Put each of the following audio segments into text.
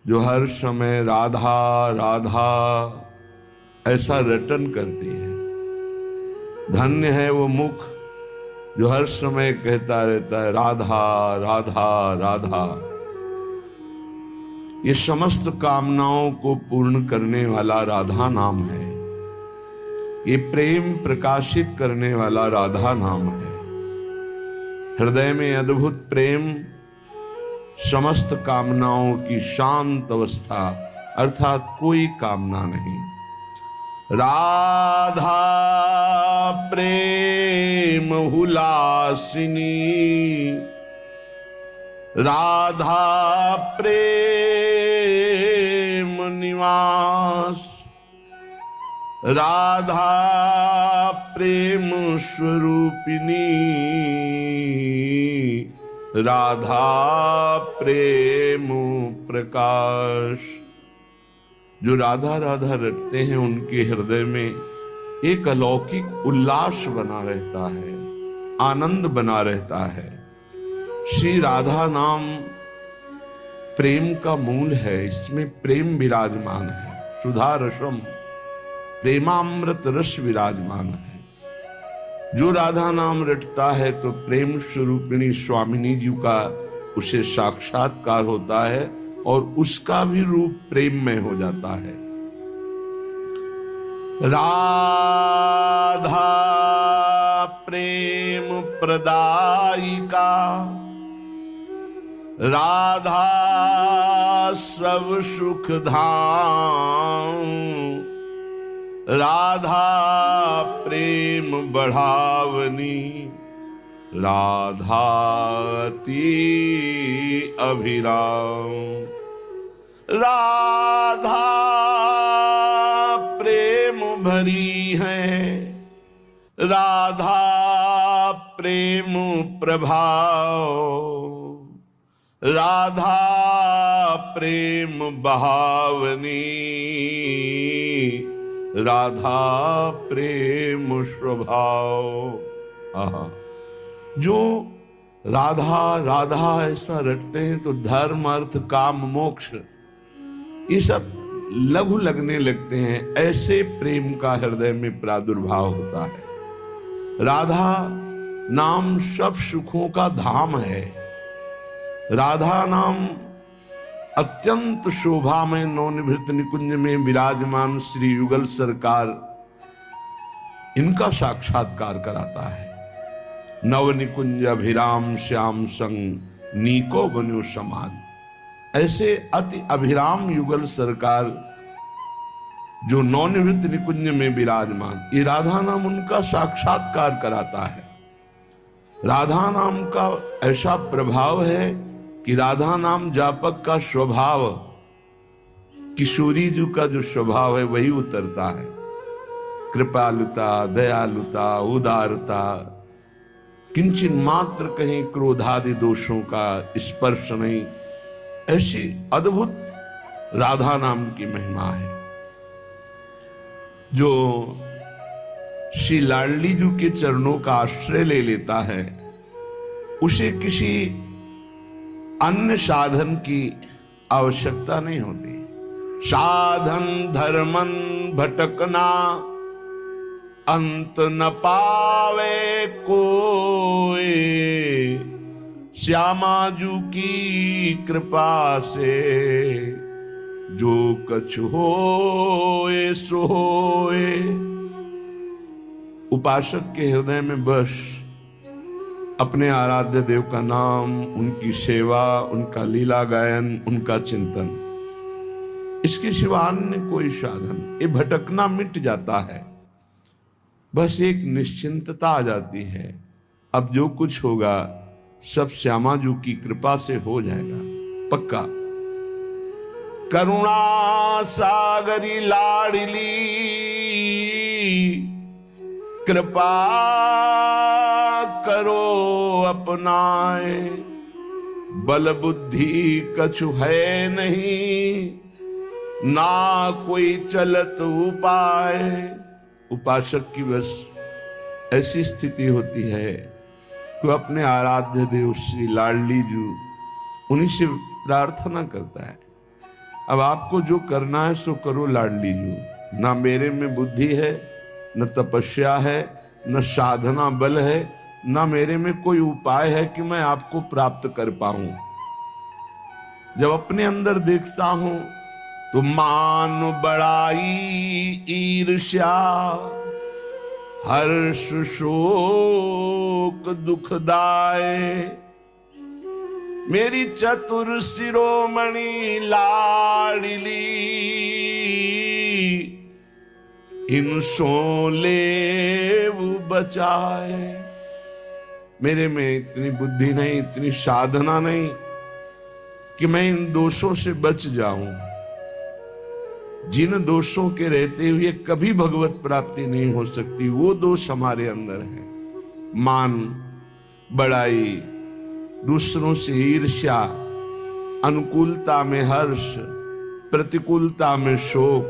जो हर समय राधा राधा ऐसा रटन करती है। धन्य है वो मुख जो हर समय कहता रहता है राधा राधा राधा। ये समस्त कामनाओं को पूर्ण करने वाला राधा नाम है। ये प्रेम प्रकाशित करने वाला राधा नाम है। हृदय में अद्भुत प्रेम समस्त कामनाओं की शांत अवस्था, अर्थात कोई कामना नहीं। राधा प्रेम हुलासिनी, राधा प्रेम निवास, राधा प्रेम स्वरूपिणी, राधा प्रेम प्रकाश। जो राधा राधा रटते हैं उनके हृदय में एक अलौकिक उल्लास बना रहता है, आनंद बना रहता है। श्री राधा नाम प्रेम का मूल है, इसमें प्रेम विराजमान है। सुधा रसम प्रेमामृत रस विराजमान है। जो राधा नाम रटता है तो प्रेम स्वरूपिणी स्वामिनी जी का उसे साक्षात्कार होता है और उसका भी रूप प्रेम में हो जाता है। राधा प्रेम प्रदायिका, राधा सब सुख धाम, राधा प्रेम बढ़ावनी, राधा अति अभिराम। राधा प्रेम भरी है, राधा प्रेम प्रभाव, राधा प्रेम बहावनी, राधा प्रेम स्वभाव। जो राधा राधा ऐसा रटते हैं तो धर्म अर्थ काम मोक्ष ये सब लघु लगने लगते हैं। ऐसे प्रेम का हृदय में प्रादुर्भाव होता है। राधा नाम सब सुखों का धाम है। राधा नाम अत्यंत शोभा में नवनिभृत निकुंज में विराजमान श्री युगल सरकार इनका साक्षात्कार कराता है। नव निकुंज अभिराम श्याम संग नीको बन्यो समाज। ऐसे अति अभिराम युगल सरकार जो नवनिवृत्त निकुंज में विराजमान, ये राधा नाम उनका साक्षात्कार कराता है। राधा नाम का ऐसा प्रभाव है कि राधा नाम जापक का स्वभाव, किशोरी जी का जो स्वभाव है वही उतरता है। कृपालुता, दयालुता, उदारता, किंचित मात्र कहीं क्रोधादि दोषों का स्पर्श नहीं। ऐसी अद्भुत राधा नाम की महिमा है। जो श्री लाडली जी के चरणों का आश्रय ले लेता है उसे किसी अन्य साधन की आवश्यकता नहीं होती। साधन धर्मन भटकना अंत न पावे कोई, श्यामाजू की कृपा से जो कछ होए सो होए। उपासक के हृदय में बस अपने आराध्य देव का नाम, उनकी सेवा, उनका लीला गायन, उनका चिंतन, इसके सिवा अन्य कोई साधन, ये भटकना मिट जाता है। बस एक निश्चिंतता आ जाती है। अब जो कुछ होगा सब श्यामाजू की कृपा से हो जाएगा, पक्का। करुणा सागरी लाडली कृपा करो अपनाए, बल बुद्धि कछु है नहीं, ना कोई चलत उपाय। उपासक की बस ऐसी स्थिति होती है कि अपने आराध्य देव श्री लाडली जी उन्हीं से प्रार्थना करता है। अब आपको जो करना है सो करो लाडली जी। ना मेरे में बुद्धि है, न तपस्या है, न साधना बल है, ना मेरे में कोई उपाय है कि मैं आपको प्राप्त कर पाऊं। जब अपने अंदर देखता हूं तो मान बड़ाई ईर्ष्या हर्ष शोक दुखदाय मेरी चतुर शिरोमणि लाडली इन सोले बचाए। मेरे में इतनी बुद्धि नहीं, इतनी साधना नहीं कि मैं इन दोषों से बच जाऊं, जिन दोषों के रहते हुए कभी भगवत प्राप्ति नहीं हो सकती, वो दोष हमारे अंदर है। मान बड़ाई, दूसरों से ईर्ष्या, अनुकूलता में हर्ष, प्रतिकूलता में शोक,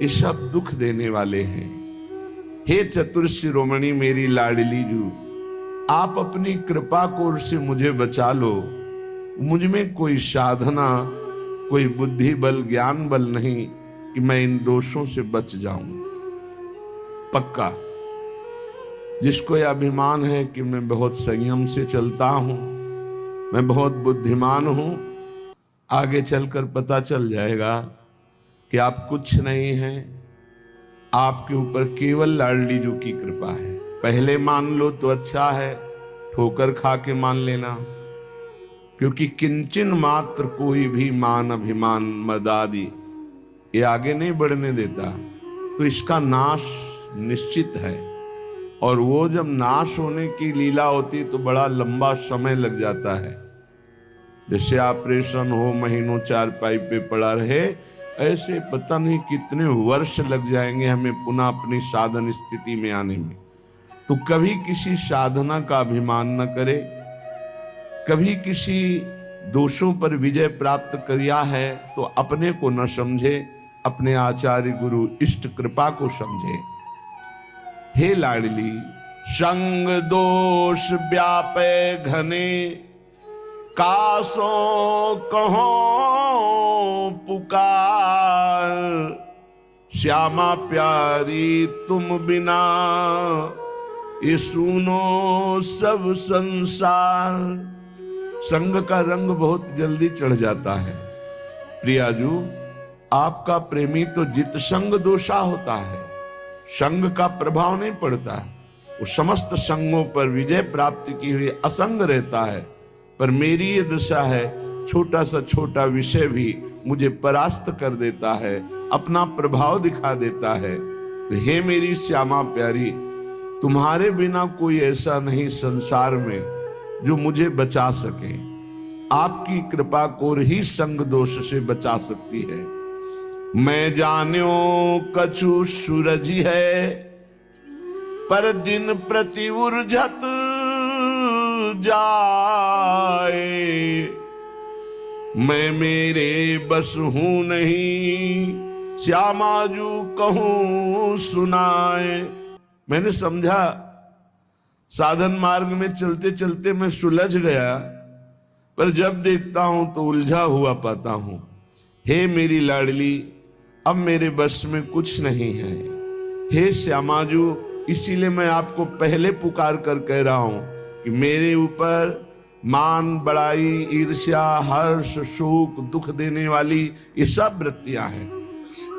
ये सब दुख देने वाले हैं। हे चतुर शिरोमणि मेरी लाडली जू, आप अपनी कृपा कोर से मुझे बचा लो। मुझ में कोई साधना, कोई बुद्धि बल, ज्ञान बल नहीं कि मैं इन दोषों से बच जाऊं। पक्का जिसको यह अभिमान है कि मैं बहुत संयम से चलता हूं, मैं बहुत बुद्धिमान हूं, आगे चलकर पता चल जाएगा कि आप कुछ नहीं हैं, आपके ऊपर केवल लाडली जू की कृपा है। पहले मान लो तो अच्छा है, ठोकर खा के मान लेना, क्योंकि किंचन मात्र कोई भी मान अभिमान मद आदि ये आगे नहीं बढ़ने देता, तो इसका नाश निश्चित है। और वो जब नाश होने की लीला होती तो बड़ा लंबा समय लग जाता है। जैसे ऑपरेशन हो, महीनों चारपाई पे पड़ा रहे, ऐसे पता नहीं कितने वर्ष लग जाएंगे हमें पुनः अपनी साधन स्थिति में आने में। तो कभी किसी साधना का अभिमान न करे, कभी किसी दोषों पर विजय प्राप्त किया है तो अपने को न समझे, अपने आचार्य गुरु इष्ट कृपा को समझे। हे लाडली, संग दोष व्यापे घने कासों कहो पुकार, श्यामा प्यारी तुम बिना ये सुनो सब संसार। संग का रंग बहुत जल्दी चढ़ जाता है। प्रियाजू, आपका प्रेमी तो जित संग दोषा होता है, संग का प्रभाव नहीं पड़ता है, वो समस्त संगों पर विजय प्राप्ति की हुई असंग रहता है। पर मेरी ये दशा है, छोटा सा छोटा विषय भी मुझे परास्त कर देता है, अपना प्रभाव दिखा देता है। तो हे मेरी श्यामा प्यारी, तुम्हारे बिना कोई ऐसा नहीं संसार में जो मुझे बचा सके। आपकी कृपा को ही संग दोष से बचा सकती है। मैं जान्यो कछु सूरज है, पर दिन प्रति उर्झत जाए। मैं मेरे बस हूं नहीं, श्यामाजू कहूं सुनाए। मैंने समझा साधन मार्ग में चलते चलते मैं सुलझ गया, पर जब देखता हूं तो उलझा हुआ पाता हूं। हे मेरी लाडली, अब मेरे बस में कुछ नहीं है। हे श्यामाजू, इसीलिए मैं आपको पहले पुकार कर कह रहा हूं कि मेरे ऊपर मान बड़ाई ईर्ष्या हर्ष शोक दुख देने वाली ये सब वृत्तियां हैं।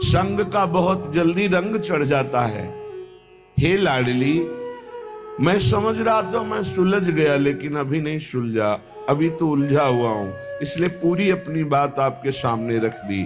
संग का बहुत जल्दी रंग चढ़ जाता है। हे लाडली, मैं समझ रहा था मैं सुलझ गया, लेकिन अभी नहीं सुलझा, अभी तो उलझा हुआ हूं, इसलिए पूरी अपनी बात आपके सामने रख दी।